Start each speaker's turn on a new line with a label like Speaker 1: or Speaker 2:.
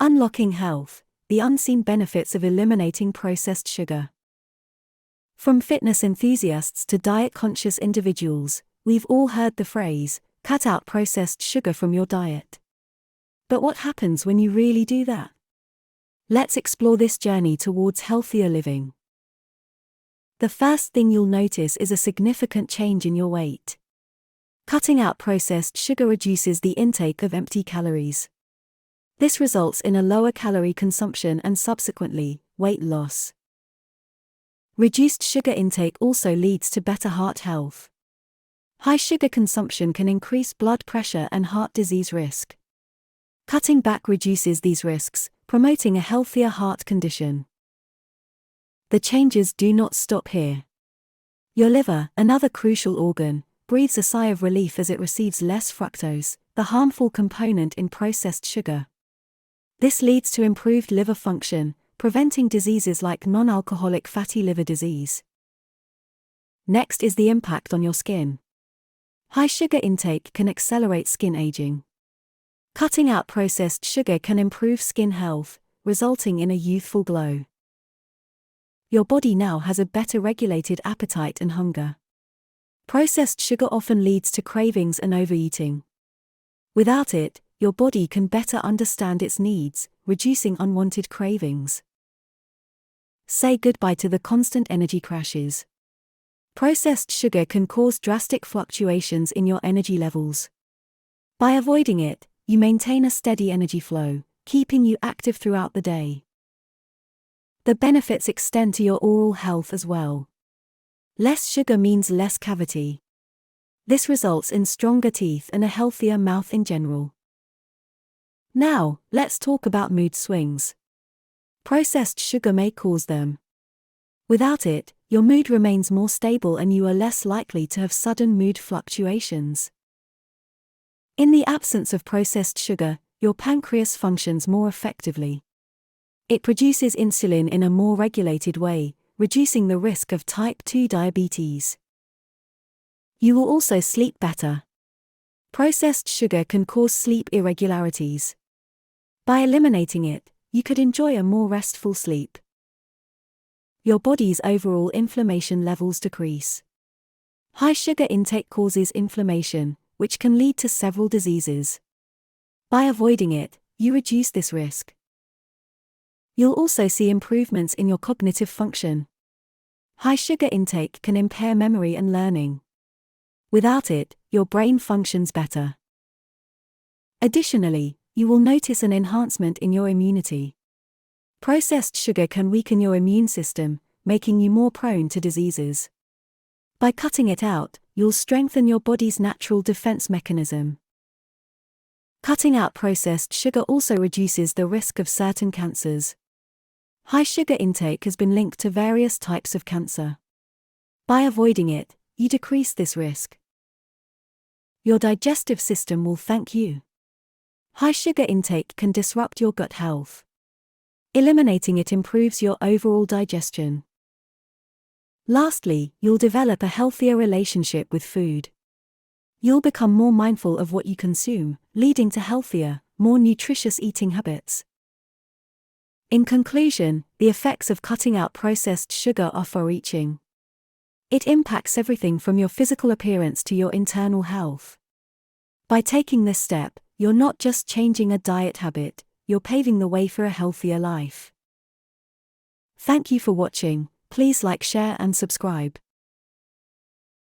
Speaker 1: Unlocking health, the unseen benefits of eliminating processed sugar. From fitness enthusiasts to diet-conscious individuals, we've all heard the phrase, cut out processed sugar from your diet. But what happens when you really do that? Let's explore this journey towards healthier living. The first thing you'll notice is a significant change in your weight. Cutting out processed sugar reduces the intake of empty calories. This results in a lower calorie consumption and subsequently, weight loss. Reduced sugar intake also leads to better heart health. High sugar consumption can increase blood pressure and heart disease risk. Cutting back reduces these risks, promoting a healthier heart condition. The changes do not stop here. Your liver, another crucial organ, breathes a sigh of relief as it receives less fructose, the harmful component in processed sugar. This leads to improved liver function, preventing diseases like non-alcoholic fatty liver disease. Next is the impact on your skin. High sugar intake can accelerate skin aging. Cutting out processed sugar can improve skin health, resulting in a youthful glow. Your body now has a better regulated appetite and hunger. Processed sugar often leads to cravings and overeating. Without it, your body can better understand its needs, reducing unwanted cravings. Say goodbye to the constant energy crashes. Processed sugar can cause drastic fluctuations in your energy levels. By avoiding it, you maintain a steady energy flow, keeping you active throughout the day. The benefits extend to your oral health as well. Less sugar means less cavity. This results in stronger teeth and a healthier mouth in general. Now, let's talk about mood swings. Processed sugar may cause them. Without it, your mood remains more stable and you are less likely to have sudden mood fluctuations. In the absence of processed sugar, your pancreas functions more effectively. It produces insulin in a more regulated way, reducing the risk of type 2 diabetes. You will also sleep better. Processed sugar can cause sleep irregularities. By eliminating it, you could enjoy a more restful sleep. Your body's overall inflammation levels decrease. High sugar intake causes inflammation, which can lead to several diseases. By avoiding it, you reduce this risk. You'll also see improvements in your cognitive function. High sugar intake can impair memory and learning. Without it, your brain functions better. Additionally, you will notice an enhancement in your immunity. Processed sugar can weaken your immune system, making you more prone to diseases. By cutting it out, you'll strengthen your body's natural defense mechanism. Cutting out processed sugar also reduces the risk of certain cancers. High sugar intake has been linked to various types of cancer. By avoiding it, you decrease this risk. Your digestive system will thank you. High sugar intake can disrupt your gut health. Eliminating it improves your overall digestion. Lastly, you'll develop a healthier relationship with food. You'll become more mindful of what you consume, leading to healthier, more nutritious eating habits. In conclusion, the effects of cutting out processed sugar are far-reaching. It impacts everything from your physical appearance to your internal health. By taking this step, you're not just changing a diet habit, you're paving the way for a healthier life. Thank you for watching. Please like, share and subscribe.